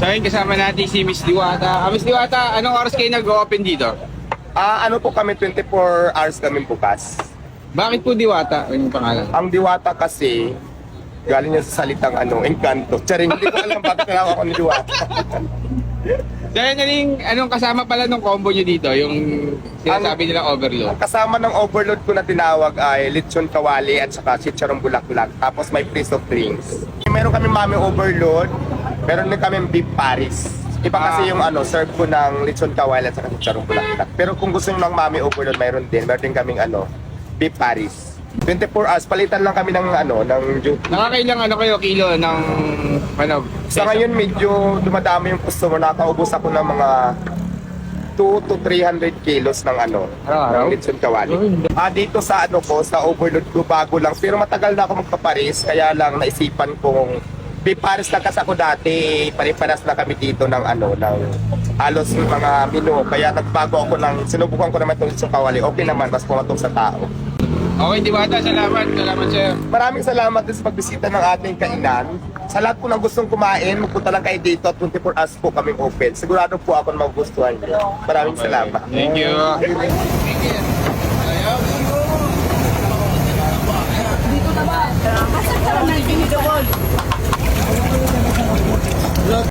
So yun, kasama natin si Miss Diwata. Miss Diwata, anong oras kayo nag-open dito? Ano po kami, 24 hours kami bukas. Bakit po Diwata? Ano yung pangalan? Ang Diwata kasi, galing niya sa salitang Engkanto. Charing, hindi ko alam bakit tinawag ako ni Diwata. So yun, anong kasama pala nung combo nyo dito? Yung sinasabi nilang overload. Ang kasama ng overload ko na tinawag ay lechon kawali at saka chicharong bulaklak. Tapos may free soft drinks. Meron kami mami overload, meron din kami beef paris. Iba kasi yung serve ko ng lechon kawali at saka chicharong bulaklak. Pero kung gusto nyo ng mami overload, meron din kaming beef paris. 24 hours, palitan lang kami ng duty. Nakakailang kayo kilo ng Sa ngayon medyo dumadami yung customer. Nakaubos ako ng mga 2 to 300 kilos ng Araw-araw? ng lechon kawali. Dito sa sa overload ko bago lang. Pero matagal na ako magpaparis, kaya lang naisipan kong beef paris lang kasi ako dati, pare-paras na kami dito ng ng halos mga menu. Kaya nagbago ako sinubukan ko naman itong lechon kawali. Okay naman, mas pumatong sa tao. Okay, Diwata, salamat. Salamat sa'yo. Maraming salamat din sa pagbisita ng ating kainan. Sa lahat po ng gustong kumain, magpunta lang kayo dito at 24 hours po kaming open. Sigurado po ako na magugustuhan niyo. Maraming salamat. Thank you. Thank you.